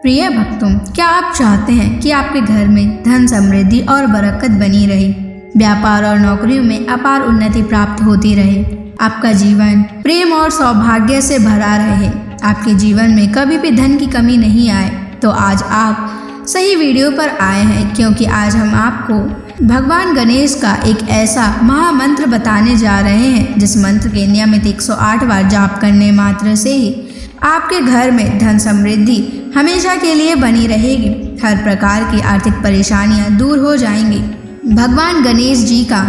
प्रिय भक्तों, क्या आप चाहते हैं कि आपके घर में धन समृद्धि और बरकत बनी रहे, व्यापार और नौकरियों में अपार उन्नति प्राप्त होती रहे, आपका जीवन प्रेम और सौभाग्य से भरा रहे, आपके जीवन में कभी भी धन की कमी नहीं आए, तो आज आप सही वीडियो पर आए हैं, क्योंकि आज हम आपको भगवान गणेश का एक ऐसा महामंत्र बताने जा रहे हैं जिस मंत्र के नियमित 108 बार जाप करने मात्र से ही आपके घर में धन समृद्धि हमेशा के लिए बनी रहेगी। हर प्रकार की आर्थिक परेशानियां दूर हो जाएंगी। भगवान गणेश जी का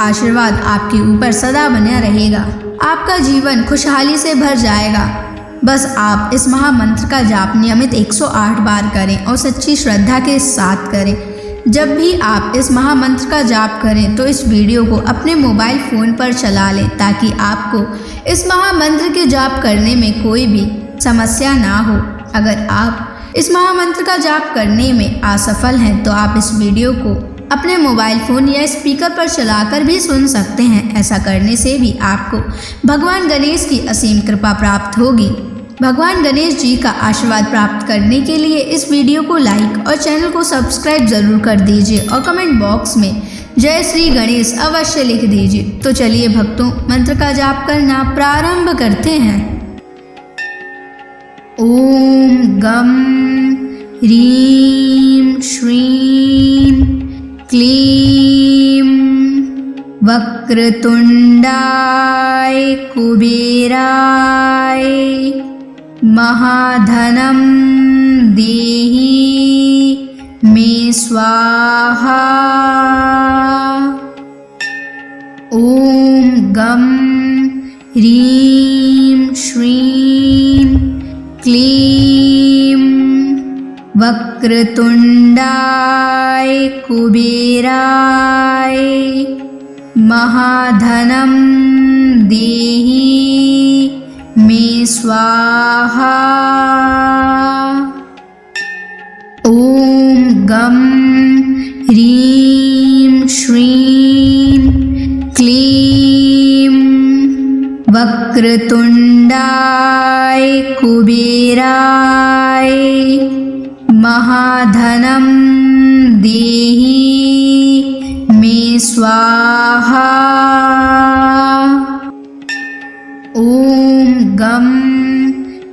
आशीर्वाद आपके ऊपर सदा बना रहेगा। आपका जीवन खुशहाली से भर जाएगा। बस आप इस महामंत्र का जाप नियमित 108 बार करें और सच्ची श्रद्धा के साथ करें। जब भी आप इस महामंत्र का जाप करें तो इस वीडियो को अपने मोबाइल फ़ोन पर चला लें, ताकि आपको इस महामंत्र के जाप करने में कोई भी समस्या ना हो। अगर आप इस महामंत्र का जाप करने में असफल हैं तो आप इस वीडियो को अपने मोबाइल फ़ोन या स्पीकर पर चलाकर भी सुन सकते हैं। ऐसा करने से भी आपको भगवान गणेश की असीम कृपा प्राप्त होगी। भगवान गणेश जी का आशीर्वाद प्राप्त करने के लिए इस वीडियो को लाइक और चैनल को सब्सक्राइब जरूर कर दीजिए और कमेंट बॉक्स में जय श्री गणेश अवश्य लिख दीजिए। तो चलिए भक्तों, मंत्र का जाप करना प्रारंभ करते हैं। ओम गम ह्रीं श्रीं क्लीं वक्रतुंडाय कुबेराय महाधनं देहि मे स्वाहा। ओम गम ह्रीं श्रीं क्लीं वक्रतुंडाय कुबेराय महाधनं देहि मे स्वाहा। ओम गम ह्रीं श्रीं क्लीं वक्रतुंडाय कुबेराय महाधनं देहि मे स्वाहा। ओम गम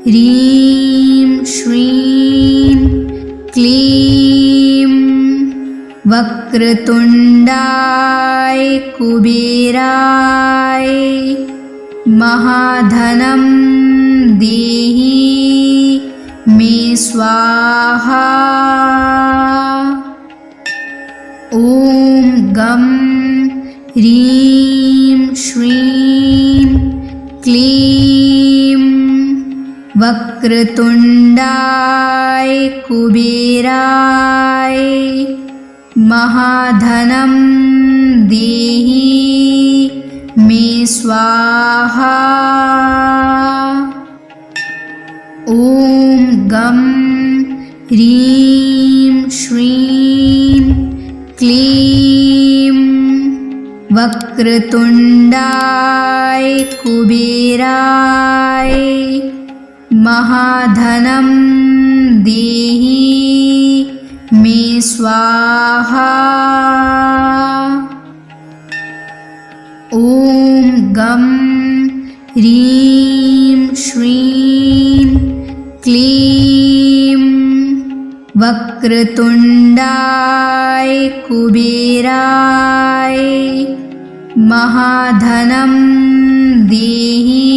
ह्रीं श्रीं क्लीं वक्रतुंडाय कुबेराय महाधनं देहि मे स्वाहा। ओम गम ह्रीं श्रीं क्लीं वक्रतुंडाय कुबेराय महाधनं देहि मे स्वाहा। ओम गम ह्रीं श्रीं क्लीं वक्रतुंडाय कुबेराय महाधनं देहि मे स्वाहा। ओम गम ह्रीं श्रीं क्लीं वक्रतुंडाय कुबेराय महाधनं देहि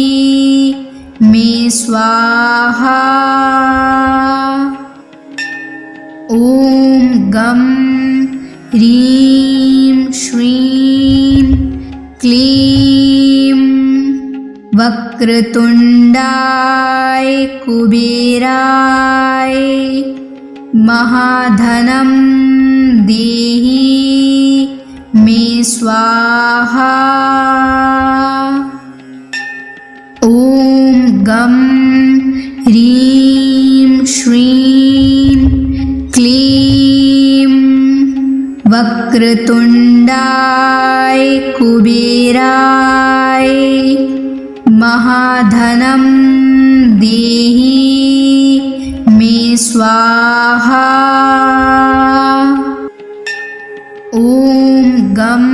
मे स्वाहा। ओम गम ह्रीं श्रीं क्लीं वक्रतुंडाय कुबेराय महाधनं देहि मे स्वाहा। ओम गम ह्रीं श्रीं क्लीं वक्रतुंडाय कुबेराय महाधनं देहि मे स्वाहा। ॐ गं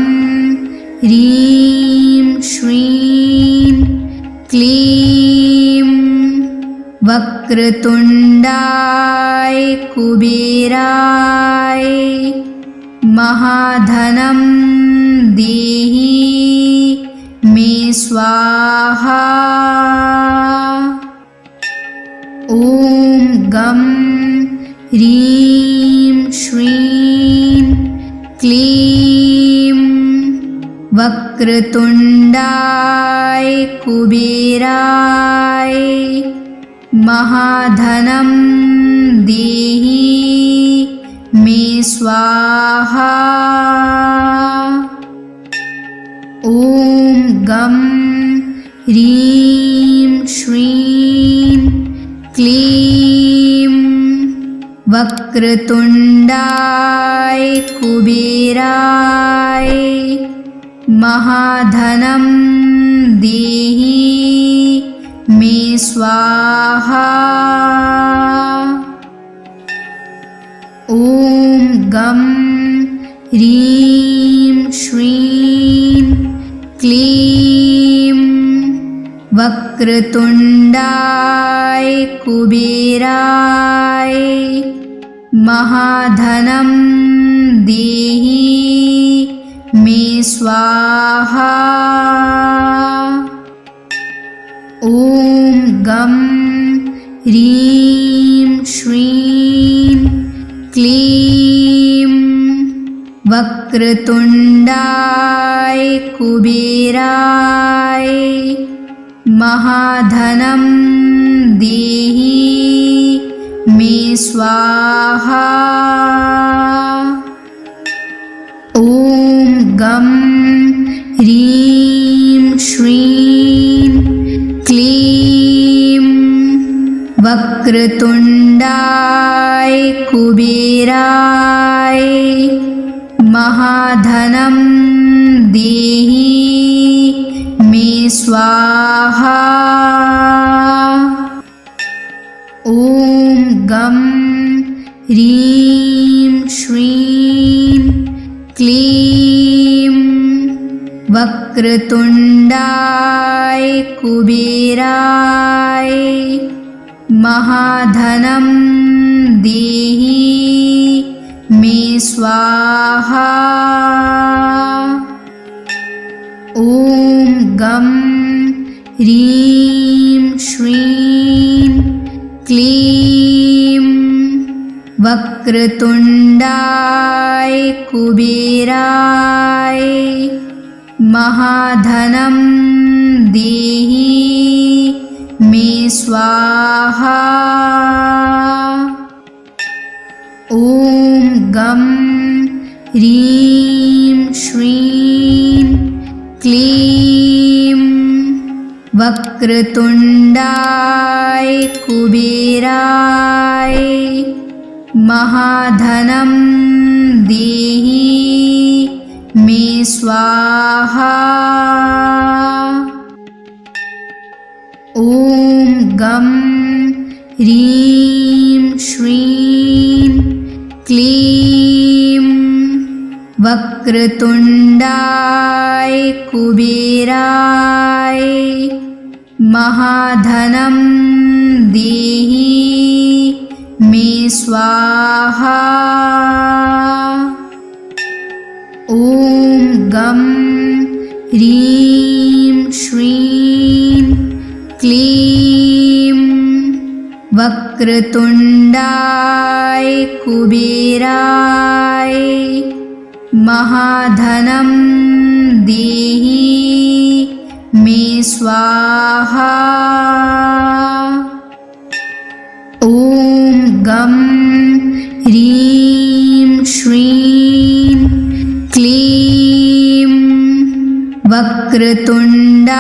ह्रीं श्रीं क्लीं वक्रतुण्डाय कुबेराय महाधनं देहि मे स्वाहा। ॐ गं ह्रीं श्रीं क्लीं वक्रतुण्डाय कुबेराय महाधनं देहि मे स्वाहा। ॐ गं ह्रीं श्रीं क्लीं वक्रतुण्डाय कुबेराय महाधनं देहि मे स्वाहा। ॐ गं ह्रीं श्रीं क्लीं वक्रतुण्डाय कुबेराय महाधनं देहि मे स्वाहा। ॐ गं ह्रीं श्रीं क्लीं वक्रतुण्डाय कुबेराय महाधनं देहि मे स्वाहा। ॐ गं ह्रीं श्रीं क्लीं वक्रतुण्डाय कुबेराय महाधनं देहि मे स्वाहा। ॐ गं ह्रीं श्रीं क्लीं वक्रतुण्डाय कुबेराय महाधनं देहि मे स्वाहा। ॐ गं ह्रीं श्रीं क्लीं वक्रतुण्डाय कुबेराय महाधनं देहि मे स्वाहा। ॐ गं ह्रीं श्रीं क्लीं वक्रतुण्डाय कुबेराय महाधनं देहि मे स्वाहा। ॐ गं ह्रीं श्रीं क्लीं वक्रतुण्डाय कुबेराय महाधनं देहि मे स्वाहा। ॐ गं ह्रीं श्रीं क्लीं वक्रतुण्डाय कुबेराय महाधनं देहि मे स्वाहा। ॐ गं ह्रीं श्रीं क्लीं वक्रतुण्डाय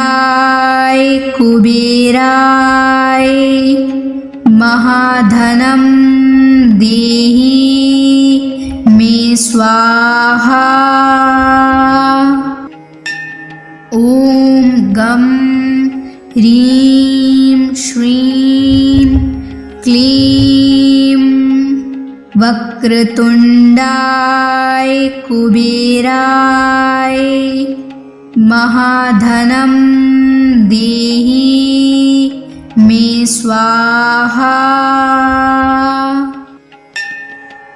कुबेराय महाधनं देहि मे स्वाहा। ॐ गं ह्रीं श्रीं क्लीं वक्रतुण्डाय कुबेराय महाधनं देहि मे स्वाहा।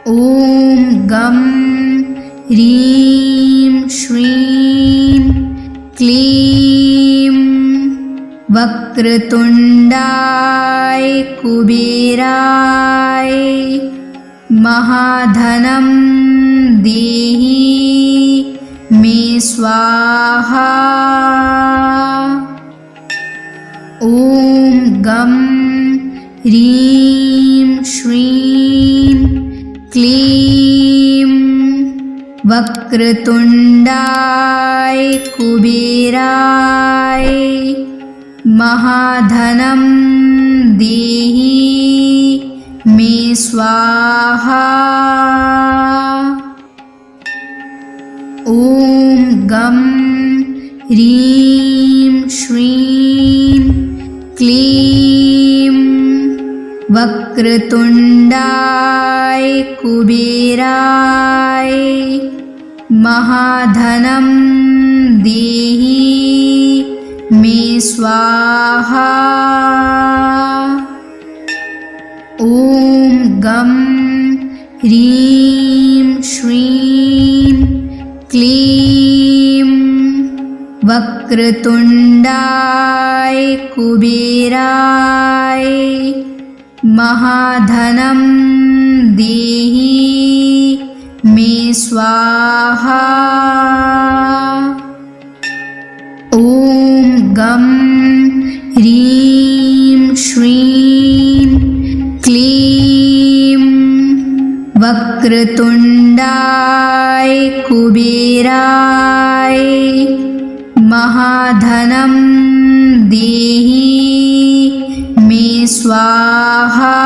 ॐ गं ह्रीं श्रीं क्लीं वक्रतुण्डाय कुबेराय महाधनं देहि मे स्वाहा। ॐ गं ह्रीं श्रीं क्लीं वक्रतुण्डाय कुबेराय महाधनं देहि मे स्वाहा। ॐ गं ह्रीं श्रीं क्लीं वक्रतुण्डाय कुबेराय महाधनं देहि मे स्वाहा। ॐ गं ह्रीं श्रीं क्लीं वक्रतुण्डाय कुबेराय महाधनं देहि मे स्वाहा। ॐ गं ह्रीं श्रीं क्लीं वक्रतुण्डाय कुबेराय महाधनं देहि मे स्वाहा।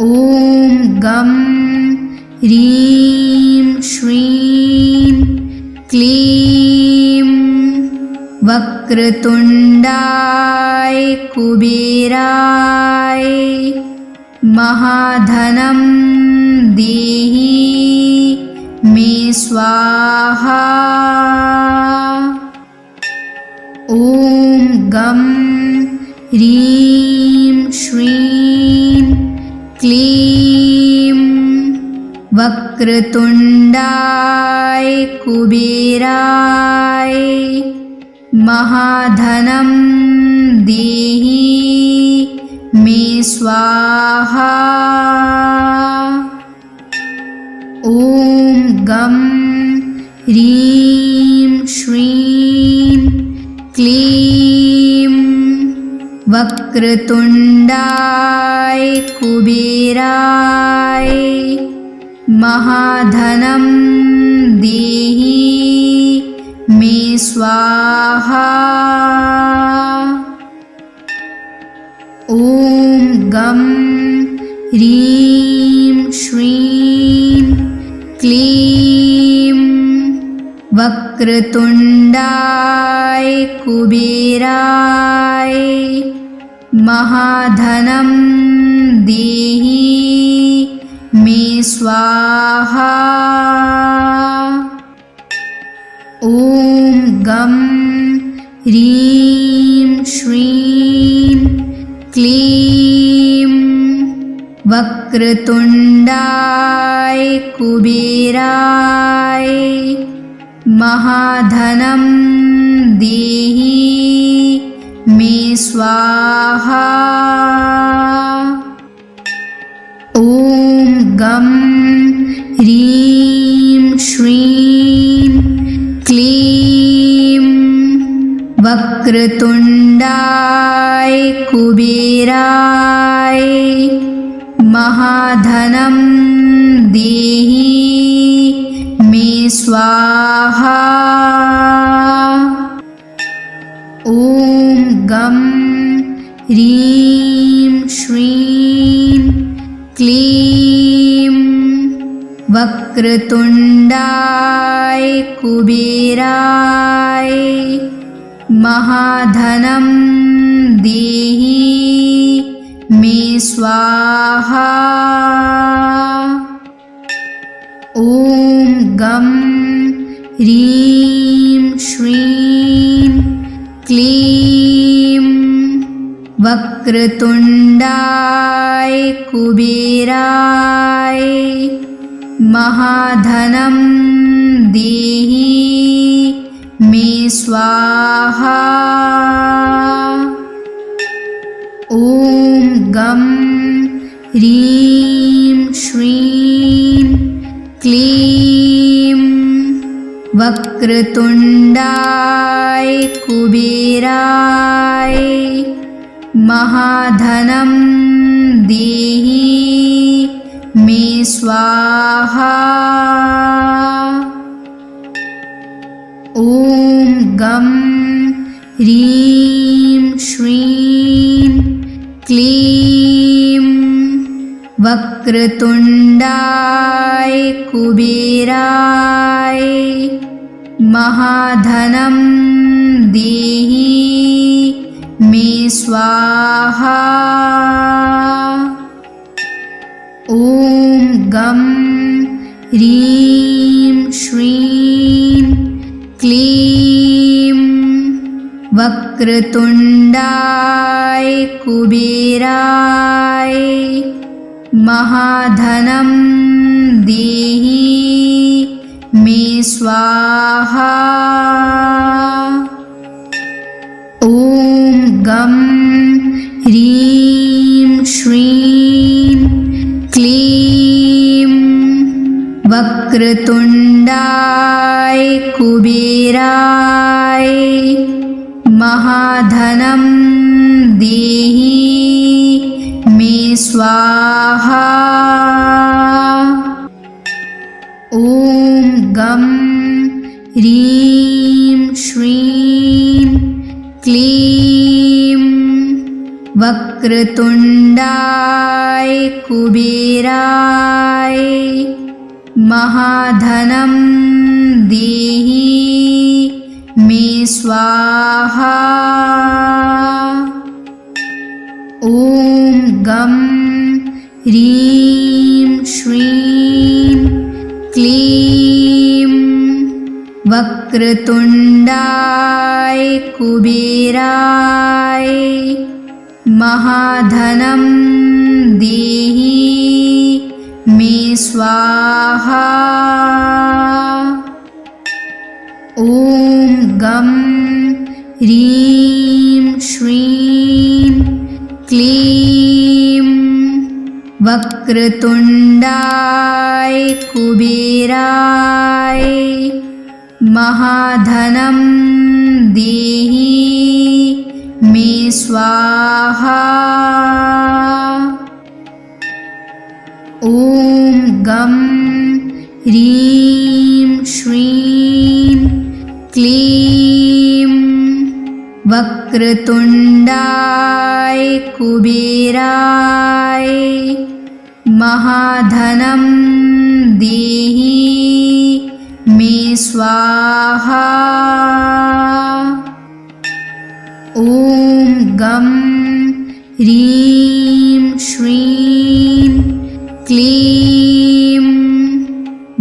ॐ गं ह्रीं श्रीं क्लीं वक्रतुण्डाय कुबेराय महाधनं देहि मे स्वाहा। ॐ गं ह्रीं श्रीं क्लीं वक्रतुण्डाय कुबेराय महाधनं देहि मे स्वाहा। ॐ गं ह्रीं श्रीं क्लीं वक्रतुण्डाय कुबेराय महाधनं देहि मे स्वाहा। ॐ गं ह्रीं श्रीं क्लीं वक्रतुण्डाय कुबेराय महाधनं देहि मे स्वाहा। ॐ गं ह्रीं श्रीं क्लीं वक्रतुण्डाय कुबेराय महाधनं देहि मे स्वाहा। ॐ गं ह्रीं श्रीं क्लीं वक्रतुण्डाय कुबेराय महाधनं देहि मे स्वाहा। ॐ गं ह्रीं श्रीं क्लीं वक्रतुण्डाय कुबेराय महाधनं देहि मे स्वाहा। ॐ गं ह्रीं श्रीं क्लीं वक्रतुण्डाय कुबेराय महाधनं देहि मे स्वाहा। ॐ गं ह्रीं श्रीं क्लीं वक्रतुण्डाय कुबेराय महाधनं देहि मे स्वाहा। ॐ गं ह्रीं श्रीं क्लीं वक्रतुण्डाय कुबेराय महाधनं देहि मे स्वाहा। ॐ गं ह्रीं श्रीं क्लीं वक्रतुण्डाय कुबेराय महाधनं देहि मे स्वाहा। ॐ गं ह्रीं श्रीं क्लीं वक्रतुण्डाय कुबेराय महाधनं देहि मे स्वाहा। ॐ गं ह्रीं श्रीं क्लीं वक्रतुण्डाय कुबेराय महाधनं देहि मे स्वाहा। ॐ गं ह्रीं श्रीं क्लीं वक्रतुण्डाय कुबेराय महाधनं देहि मे स्वाहा। ॐ गं ह्रीं श्रीं क्लीं वक्रतुण्डाय कुबेराय महाधनं देहि मे स्वाहा। ॐ गं ह्रीं श्रीं क्लीं वक्रतुण्डाय कुबेराय महाधनं देहि मे स्वाहा। ॐ गं ह्रीं श्रीं क्लीं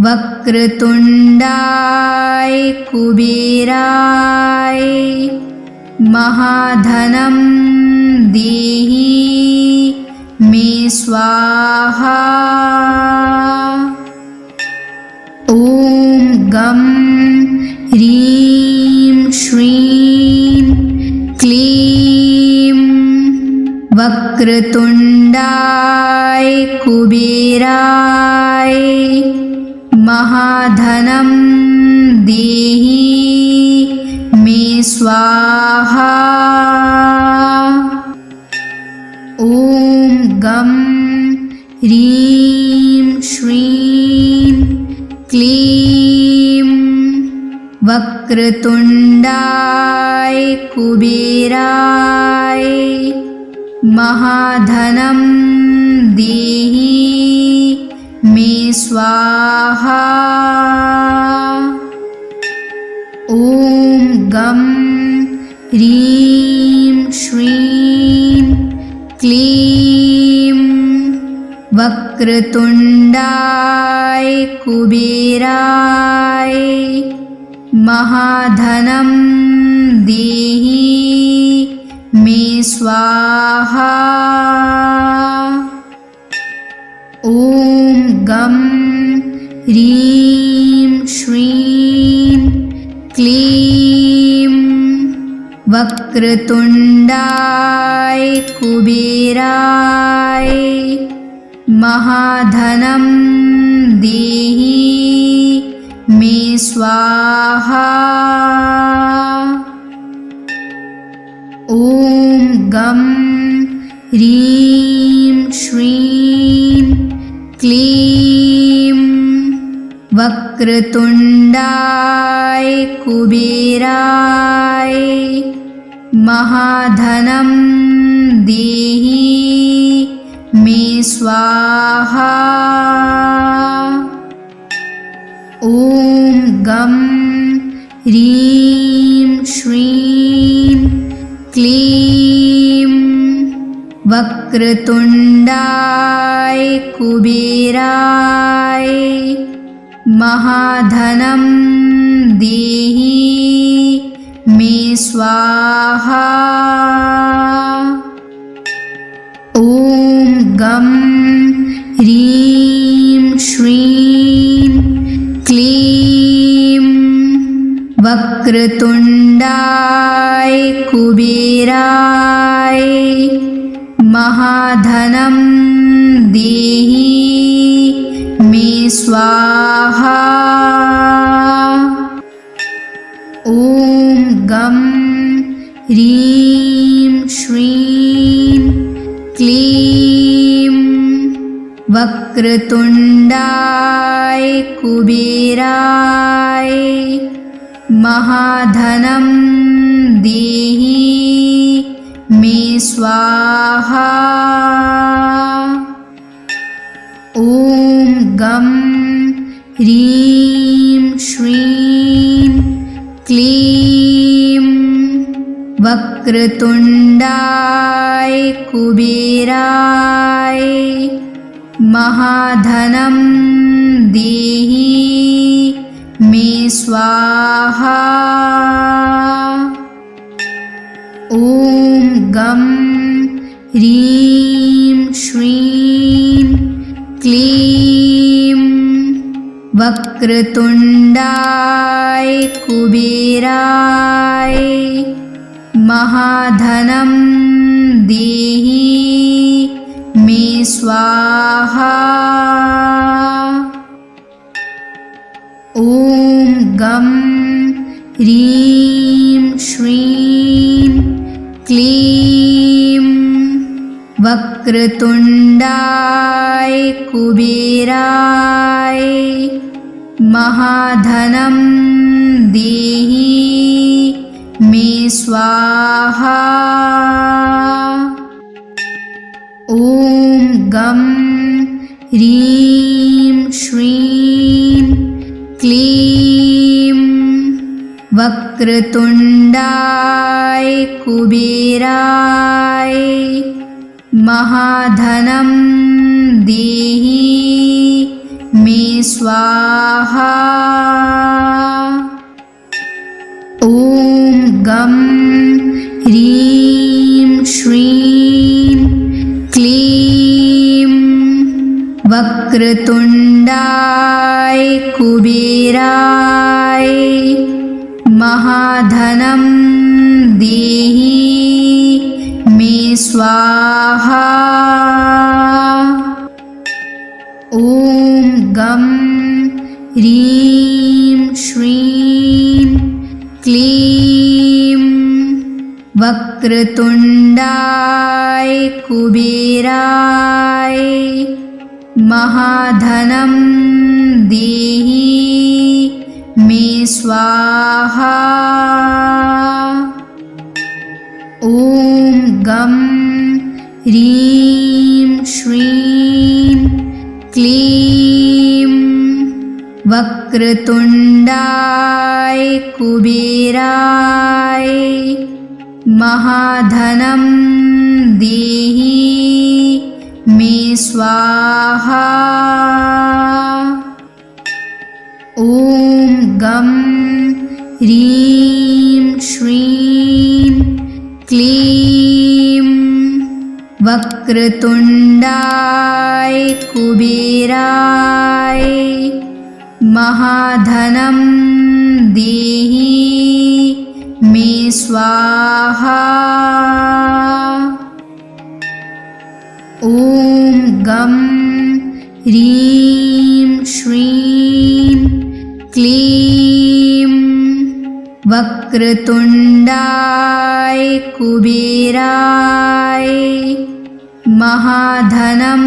वक्रतुण्डाय कुबेराय महाधनं देहि मे स्वाहा। ॐ गं ह्रीं श्रीं क्लीं वक्रतुण्डाय कुबेराय महाधनं देहि मे स्वाहा। ॐ गं ह्रीं श्रीं क्लीं वक्रतुण्डाय कुबेराय महाधनं देहि मे स्वाहा। ॐ गं ह्रीं श्रीं क्लीं वक्रतुण्डाय कुबेराय महाधनं देहि मे स्वाहा। ॐ गं ह्रीं श्रीं क्लीं वक्रतुण्डाय कुबेराय महाधनं देहि मे स्वाहा। ॐ गं ह्रीं श्रीं क्लीं वक्रतुण्डाय कुबेराय महाधनं देहि मे स्वाहा। ॐ गं ह्रीं श्रीं क्लीं वक्रतुण्डाय कुबेराय महाधनं देहि मे स्वाहा। ॐ गं ह्रीं श्रीं क्लीं वक्रतुण्डाय कुबेराय महाधनं देहि मे स्वाहा। ॐ गं ह्रीं श्रीं क्लीं वक्रतुण्डाय कुबेराय महाधनं देहि मे स्वाहा। ॐ गं ह्रीं श्रीं क्लीं वक्रतुण्डाय कुबेराय महाधनं देहि मे स्वाहा। ॐ गं ह्रीं श्रीं क्लीं वक्रतुण्डाय कुबेराय महाधनं देहि मे स्वाहा। ॐ गं ह्रीं श्रीं क्लीं वक्रतुण्डाय कुबेराय महाधनं देहि मे स्वाहा। ॐ गं ह्रीं श्रीं क्लीं वक्रतुण्डाय कुबेराय महाधनं देहि मे स्वाहा। ॐ गं ह्रीं श्रीं क्लीं वक्रतुण्डाय कुबेराय महाधनं देहि मे स्वाहा। ॐ गं ह्रीं श्रीं क्लीं वक्रतुण्डाय कुबेराय महाधनं देहि मे स्वाहा। ॐ गं ह्रीं श्रीं क्लीं वक्रतुण्डाय कुबेराय महाधनं देहि मे स्वाहा। ॐ गं ह्रीं श्रीं क्लीं वक्रतुण्डाय कुबेराय महाधनं देहि मे स्वाहा। ॐ गं ह्रीं श्रीं क्लीं वक्रतुण्डाय कुबेराय महाधनं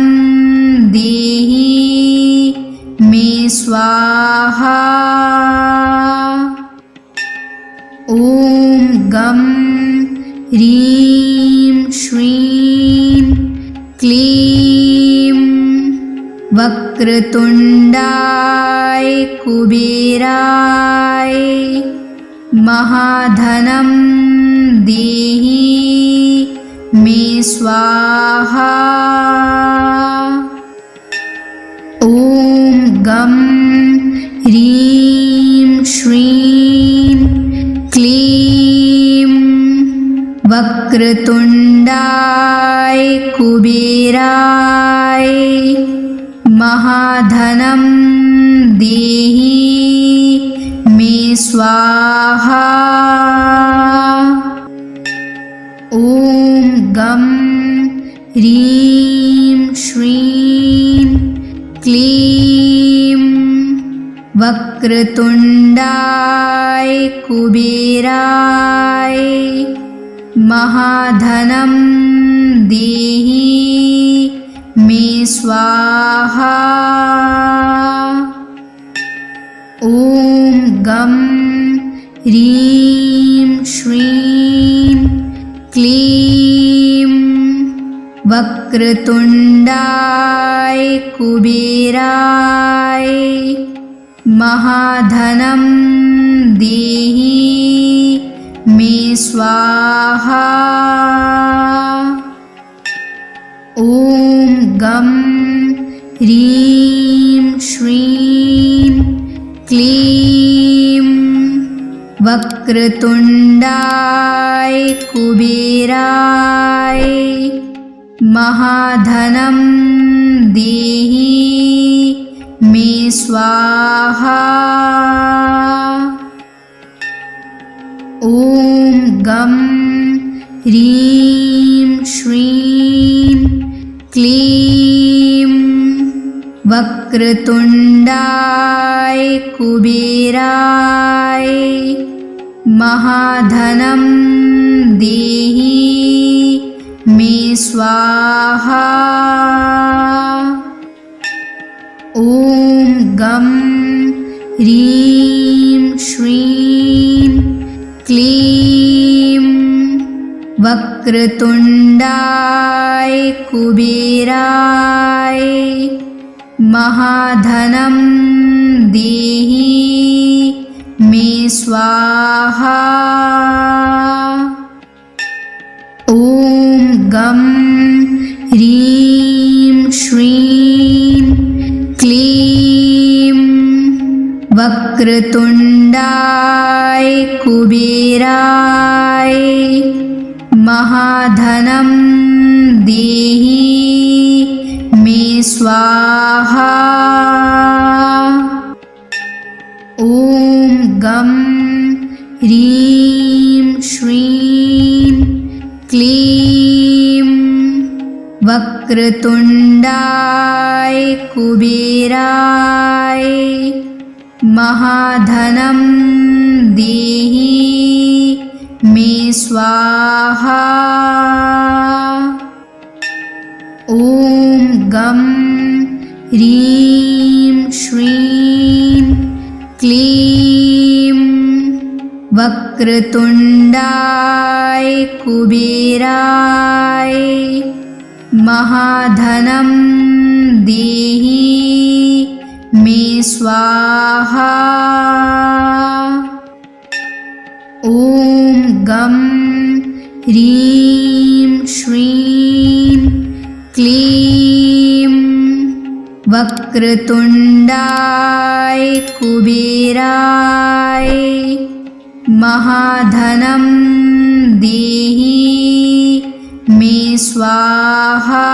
देहि मे स्वाहा। ॐ गं ह्रीं श्रीं क्लीं वक्रतुण्डाय कुबेराय महाधनं देहि मे स्वाहा। ॐ गं ह्रीं श्रीं क्लीं वक्रतुण्डाय कुबेराय महाधनं देहि मे स्वाहा। ॐ गं ह्रीं श्रीं क्लीं वक्रतुण्डाय कुबेराय महाधनं देहि मे स्वाहा। ॐ गं ह्रीं श्रीं क्लीं वक्रतुण्डाय कुबेराय महाधनं देहि मे स्वाहा। ॐ गं ह्रीं श्रीं क्लीं वक्रतुण्डाय कुबेराय महाधनं देहि मे स्वाहा। ॐ गं ह्रीं श्रीं क्लीं वक्रतुण्डाय कुबेराय महाधनं देहि मे स्वाहा। ॐ गं ह्रीं श्रीं क्लीं वक्रतुण्डाय कुबेराय महाधनं देहि मे स्वाहा। ॐ गं ह्रीं श्रीं क्लीं वक्रतुण्डाय कुबेराय महाधनं देहि मे स्वाहा। ॐ गं ह्रीं श्रीं क्लीं वक्रतुण्डाय कुबेराय महाधनं देहि मे स्वाहा। ॐ गं ह्रीं श्रीं क्लीं वक्रतुण्डाय कुबेराय महाधनं देहि मे स्वाहा। ॐ गं ह्रीं श्रीं क्लीं वक्रतुण्डाय कुबेराय महाधनं देहि मे स्वाहा।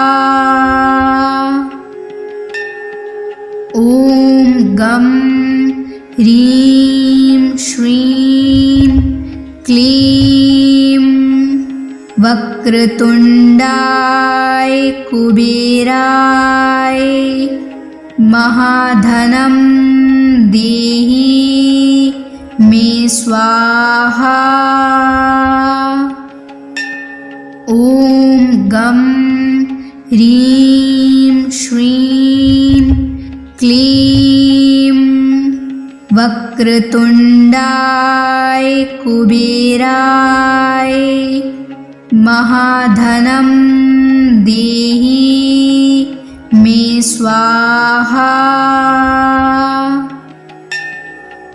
ॐ गं ह्रीं श्रीं क्लीं वक्रतुण्डाय कुबेराय महाधनं देहि मे स्वाहा। ॐ गं ह्रीं श्रीं क्लीं वक्रतुण्डाय कुबेराय महाधनं देहि मे स्वाहा।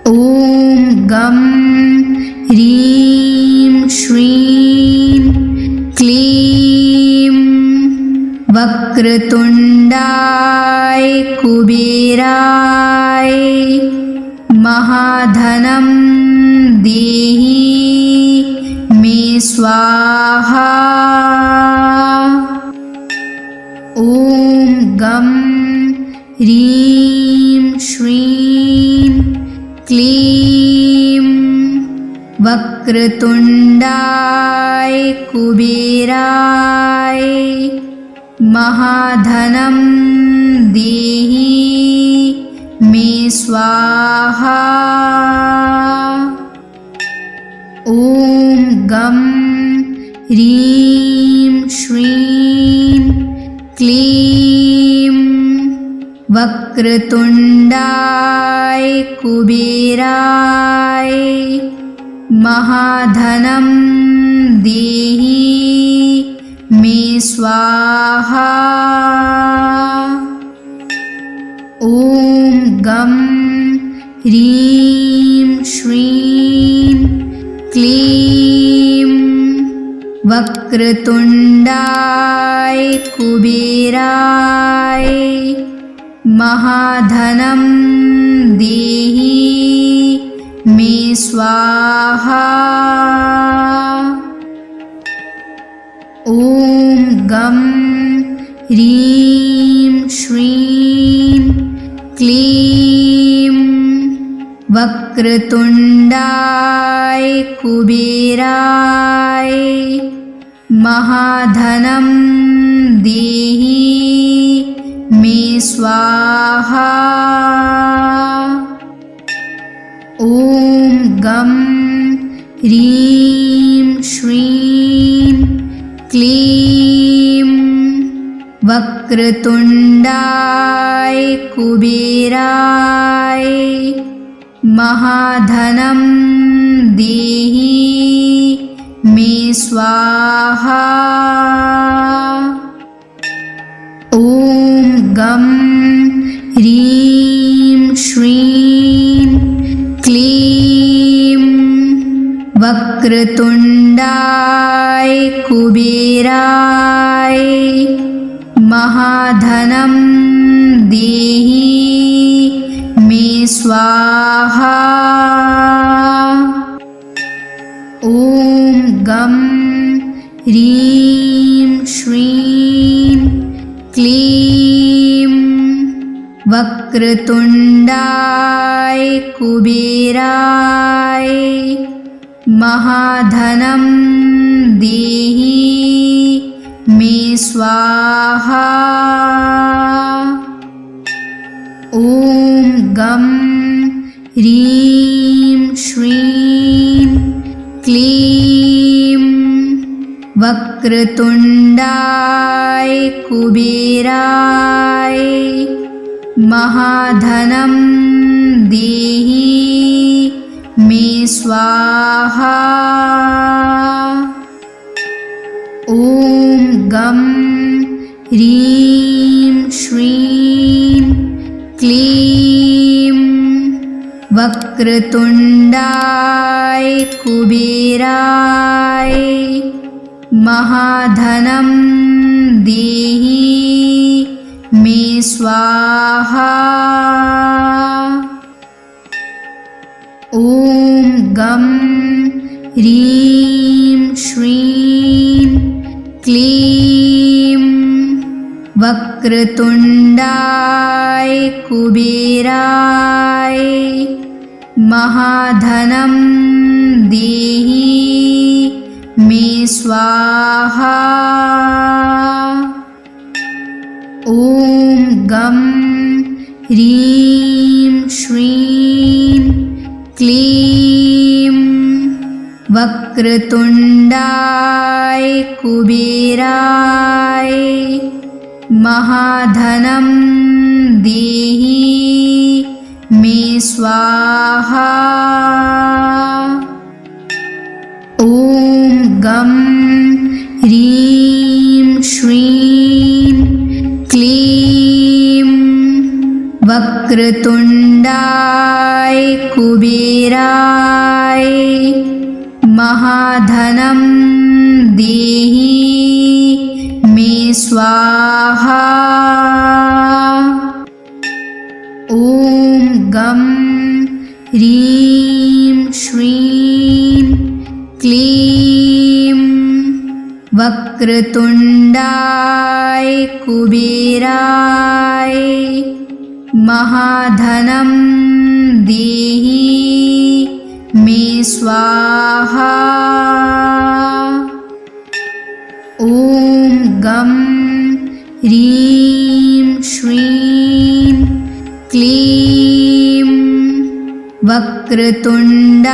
ॐ गं ह्रीं श्रीं क्लीं वक्रतुण्डाय कुबेराय महाधनं देहि मे स्वाहा। ॐ गं ह्रीं श्रीं क्लीं वक्रतुण्डाय कुबेराय महाधनं देहि मे स्वाहा। ॐ गं ह्रीं श्रीं क्लीं वक्रतुण्डाय कुबेराय महाधनं देहि मे स्वाहा। ॐ गं ह्रीं श्रीं क्लीं वक्रतुण्डाय कुबेराय महाधनं देहि मे स्वाहा। ॐ गं ह्रीं श्रीं क्लीं वक्रतुण्डाय कुबेराय महाधनं देहि मे स्वाहा। ॐ गं ह्रीं श्रीं क्लीं वक्रतुण्डाय कुबेराय महाधनं देहि मे स्वाहा। ॐ गं ह्रीं श्रीं क्लीं वक्रतुण्डाय कुबेराय महाधनं देहि मे स्वाहा। ॐ गं ह्रीं श्रीं क्लीं वक्रतुण्डाय कुबेराय महाधनं देहि मे स्वाहा। ॐ गं ह्रीं श्रीं क्लीं वक्रतुण्डाय कुबेराय महाधनं देहि मे स्वाहा। ॐ गं ह्रीं श्रीं क्लीं वक्रतुण्डाय कुबेराय महाधनं देहि मे मे स्वाहा। ॐ गं ह्रीं श्रीं क्लीं वक्रतुण्डाय कुबेराय महाधनं देहि मे स्वाहा। ॐ गं ह्रीं श्रीं क्लीं वक्रतुण्डाय कुबेराय महाधनं देहि मे स्वाहा। ॐ गं ह्रीं श्रीं क्लीं वक्रतुण्डाय कुबेराय महाधनं देहि मे स्वाहा। ॐ गं ह्रीं श्रीं क्लीं वक्रतुण्डाय कुबेराय महाधनं देहि मे स्वाहा। ॐ गं ह्रीं श्रीं क्लीं वक्रतुण्डाय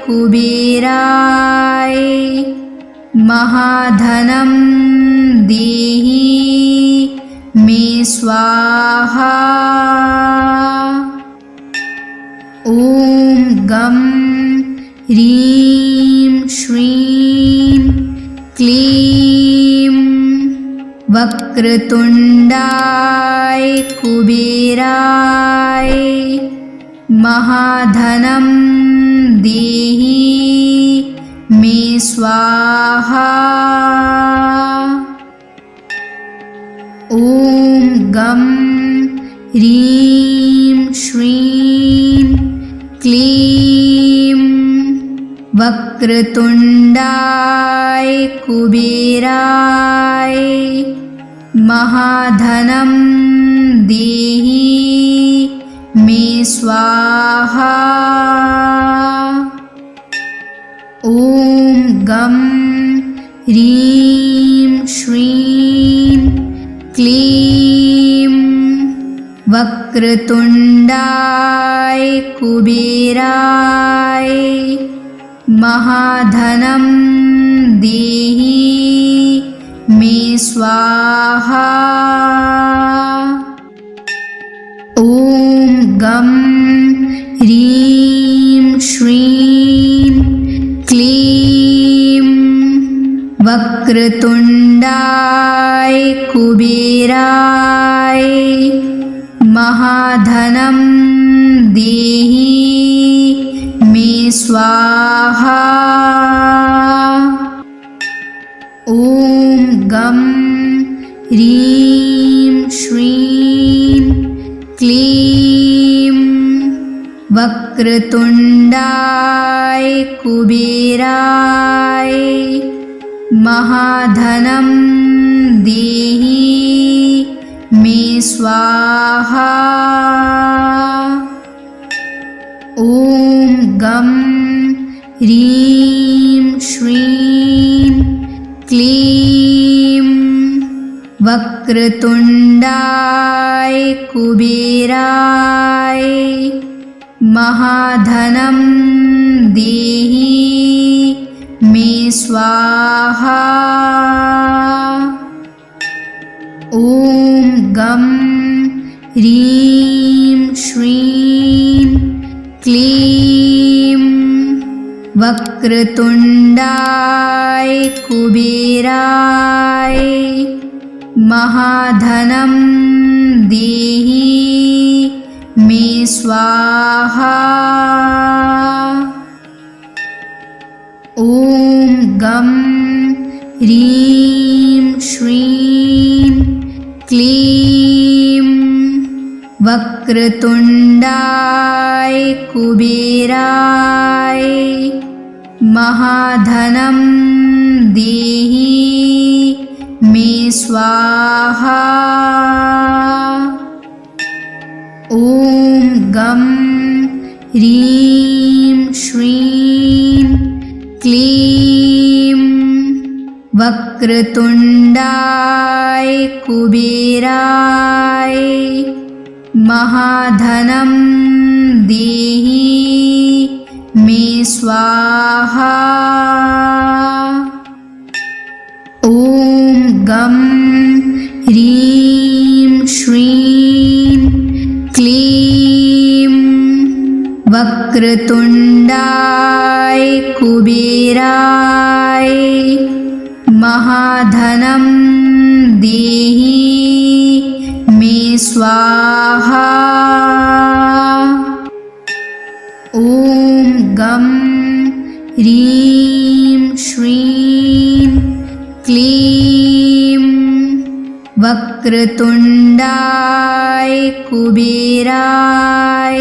कुबेराय महाधनं देहि मे स्वाहा। ॐ गं ह्रीं श्रीं क्लीं वक्रतुण्डाय कुबेराय महाधनं देहि मे स्वाहा। ॐ गं ह्रीं श्रीं क्लीं वक्रतुण्डाय कुबेराय महाधनं देहि मे स्वाहा। ॐ गं ह्रीं श्रीं क्लीं वक्रतुण्डाय कुबेराय महाधनं देहि मे स्वाहा। ॐ गं ह्रीं श्रीं क्लीं वक्रतुण्डाय कुबेराय महाधनं देहि मे स्वाहा। ॐ गं ह्रीं श्रीं क्लीं वक्रतुण्डाय कुबेराय महाधनं देहि मे स्वाहा। ॐ गं ह्रीं श्रीं क्लीं वक्रतुण्डाय कुबेराय महाधनं देहि मे स्वाहा। ॐ गं ह्रीं श्रीं क्लीं वक्रतुण्डाय कुबेराय महाधनं देहि मे स्वाहा। ॐ गं ह्रीं श्रीं क्लीं वक्रतुण्डाय कुबेराय महाधनं देहि मे स्वाहा। ॐ गं ह्रीं श्रीं क्लीं वक्रतुण्डाय कुबेराय महाधनं देहि मे स्वाहा। ॐ गं ह्रीं श्रीं क्लीं वक्रतुण्डाय कुबेराय महाधनं देहि मे स्वाहा। ॐ गं ह्रीं श्रीं क्लीं वक्रतुण्डाय कुबेराय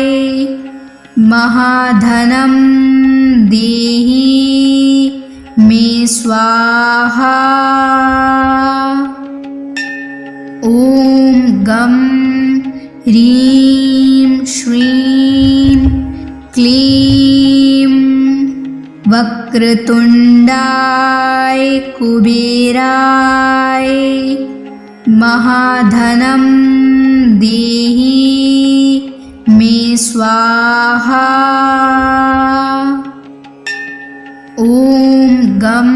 महाधनं देहि मे स्वाहा। ॐ गं ह्रीं श्रीं क्लीं वक्रतुण्डाय कुबेराय महाधनं देहि मे स्वाहा। ॐ गं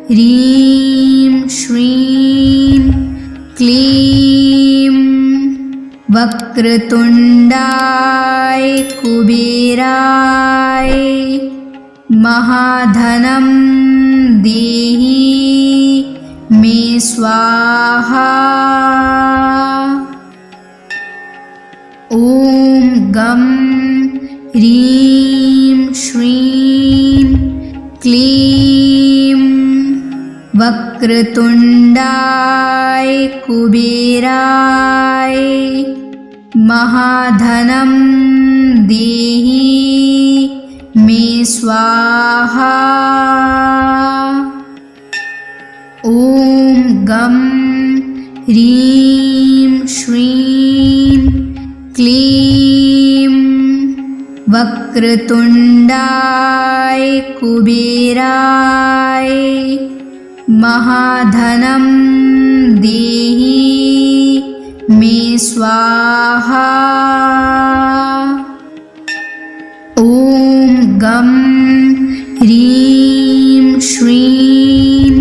ह्रीं श्रीं क्लीं वक्रतुण्डाय कुबेराय महाधनं देहि मे स्वाहा। ॐ गं ह्रीं श्रीं क्लीं वक्रतुण्डाय कुबेराय महाधनं देहि मे स्वाहा। ॐ गं ह्रीं श्रीं क्लीं वक्रतुण्डाय कुबेराय महाधनं देहि मे स्वाहा। ॐ गं ह्रीं श्रीं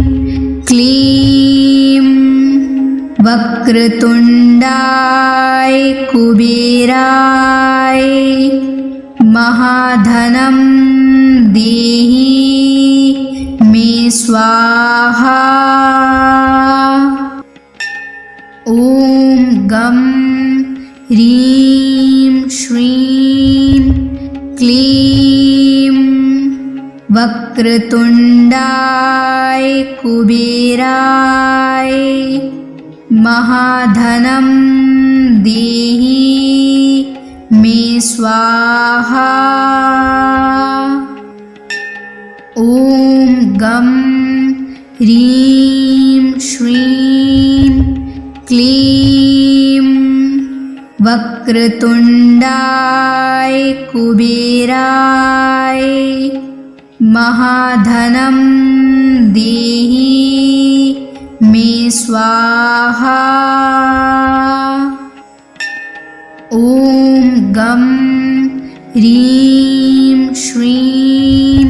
क्लीं वक्रतुण्डाय कुबेराय महाधनं देहि मे स्वाहा। ॐ गं ह्रीं श्रीं क्लीं वक्रतुण्डाय कुबेराय महाधनं देहि मे स्वाहा। ॐ गं ह्रीं श्रीं क्लीं वक्रतुण्डाय कुबेराय महाधनं देहि मे स्वाहा। ॐ गं ह्रीं श्रीं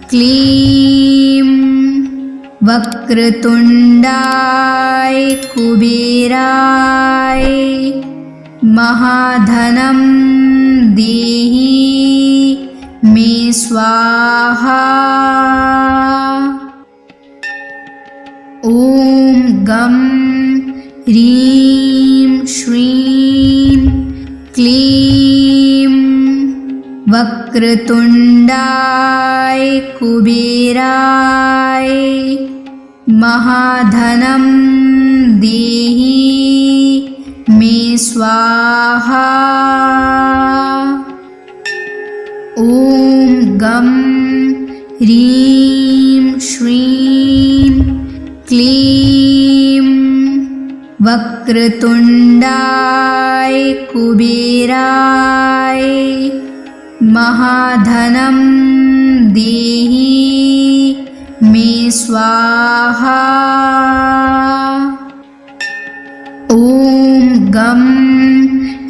क्लीं वक्रतुण्डाय कुबेराय महाधनं देहि मे स्वाहा। ॐ गं ह्रीं श्रीं क्लीं वक्रतुण्डाय कुबेराय महाधनं देहि मे स्वाहा। ॐ गं ह्रीं श्रीं क्लीं वक्रतुण्डाय कुबेराय महाधनं देहि मे स्वाहा। ॐ गं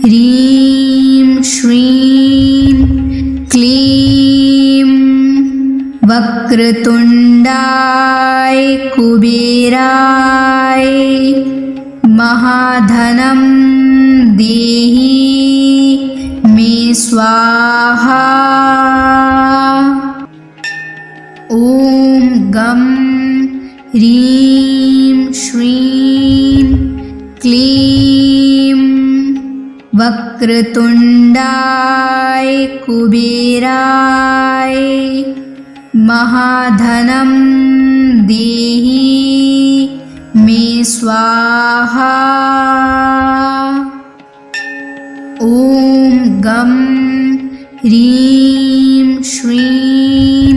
ह्रीं श्रीं क्लीं वक्रतुण्डाय कुबेराय महाधनं देहि मे स्वाहा। ॐ गं ह्रीं श्रीं क्लीं वक्रतुण्डाय कुबेराय महाधनं देहि मे स्वाहा। ॐ गं ह्रीं श्रीं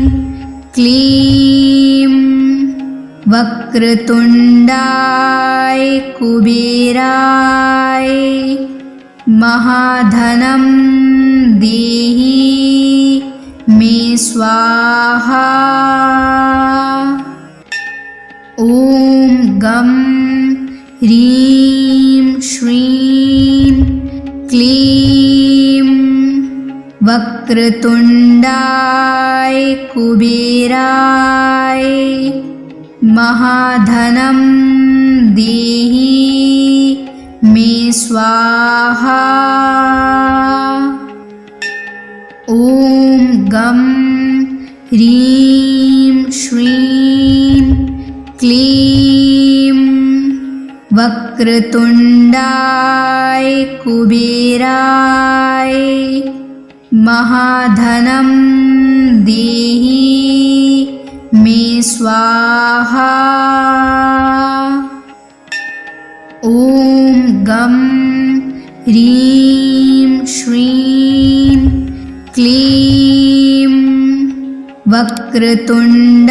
क्लीं वक्रतुण्डाय कुबेराय महाधनं देहि मे स्वाहा। ॐ गं ह्रीं श्रीं क्लीं वक्रतुण्डाय कुबेराय महाधनं देहि मे स्वाहा। ॐ गं ह्रीं श्रीं क्लीं वक्रतुण्डाय कुबेराय महाधनं देहि मे स्वाहा। ॐ गं ह्रीं श्रीं क्लीं वक्रतुण्डाय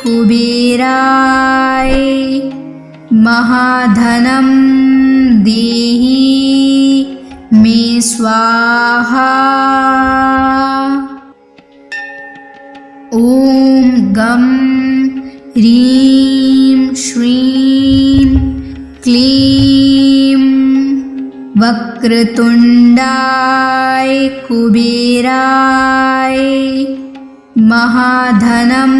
कुबेराय महाधनं देहि मे स्वाहा। ॐ गं ह्रीं श्रीं क्लीं वक्रतुण्डाय कुबेराय महाधनं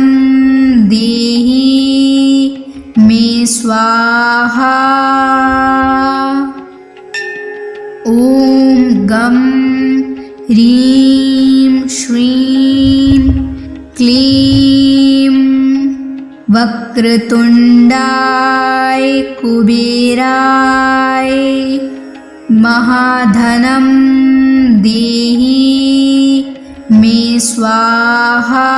देहि मे स्वाहा। ॐ गं ह्रीं श्रीं क्लीं वक्रतुण्डाय कुबेराय महाधनं देहि मे स्वाहा।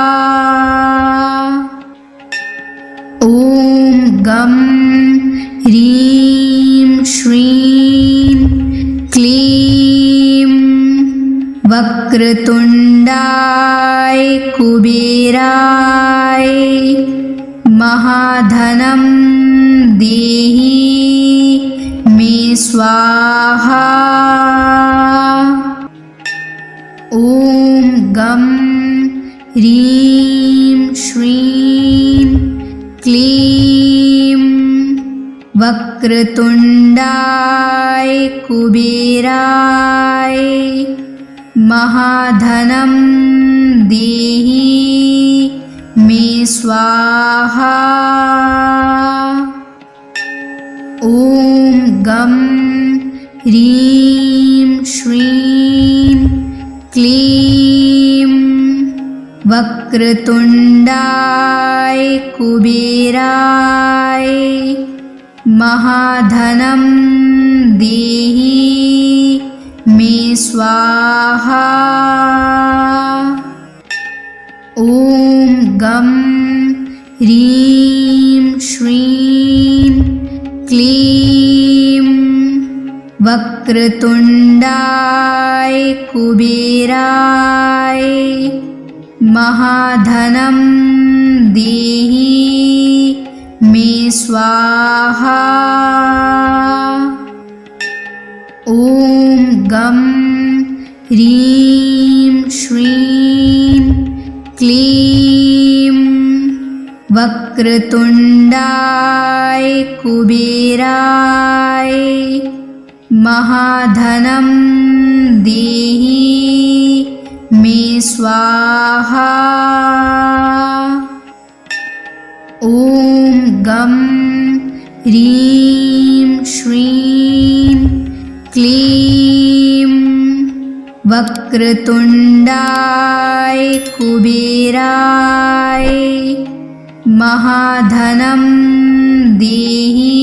ॐ गं ह्रीं श्रीं क्लीं वक्रतुण्डाय कुबेराय महाधनं देहि मे स्वाहा। ॐ गं ह्रीं श्रीं क्लीं वक्रतुण्डाय कुबेराय महाधनं देहि मे स्वाहा। ॐ गं ह्रीं श्रीं क्लीं वक्रतुण्डाय कुबेराय महाधनं देहि मे स्वाहा। ॐ गं ह्रीं श्रीं क्लीं वक्रतुण्डाय कुबेराय महाधनं देहि मे स्वाहा। ॐ गं ह्रीं श्रीं क्लीं वक्रतुण्डाय कुबेराय महाधनं देहि मे स्वाहा। ॐ गं ह्रीं श्रीं क्लीं वक्रतुण्डाय कुबेराय महाधनं देहि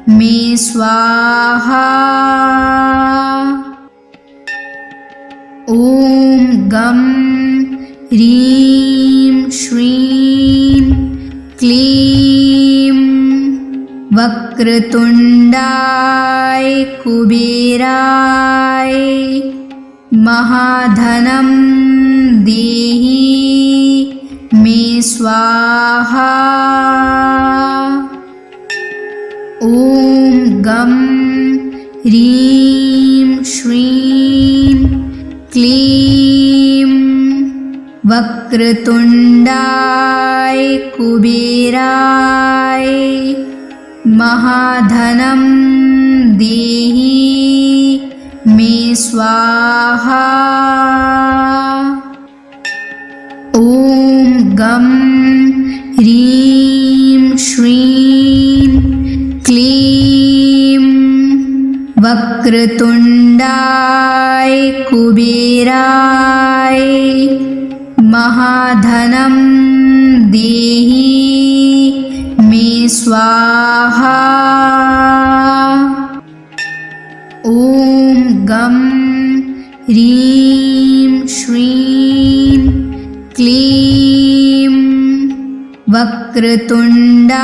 मे स्वाहा। ॐ गं ह्रीं श्रीं क्लीं वक्रतुण्डाय कुबेराय महाधनं देहि मे स्वाहा। ॐ गं ह्रीं श्रीं क्लीं वक्रतुण्डाय कुबेराय महाधनं देहि मे स्वाहा। ॐ गं ह्रीं श्रीं क्लीं वक्रतुण्डाय कुबेराय महाधनं देहि मे स्वाहा। ॐ गं ह्रीं श्रीं क्लीं वक्रतुण्डाय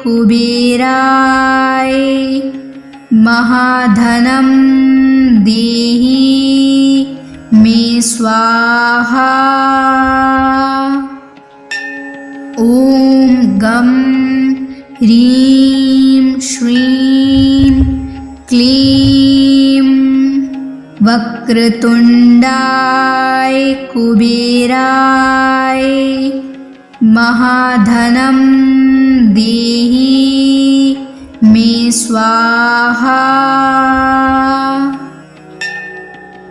कुबेराय महाधनं देहि मे स्वाहा। ॐ गं ह्रीं श्रीं क्लीं वक्रतुण्डाय कुबेराय महाधनं देहि मे स्वाहा।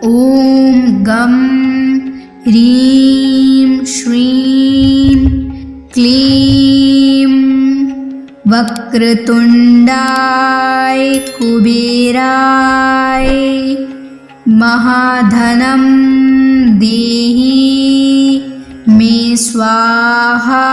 ॐ गं ह्रीं श्रीं क्लीं वक्रतुण्डाय कुबेराय महाधनं देहि मे स्वाहा।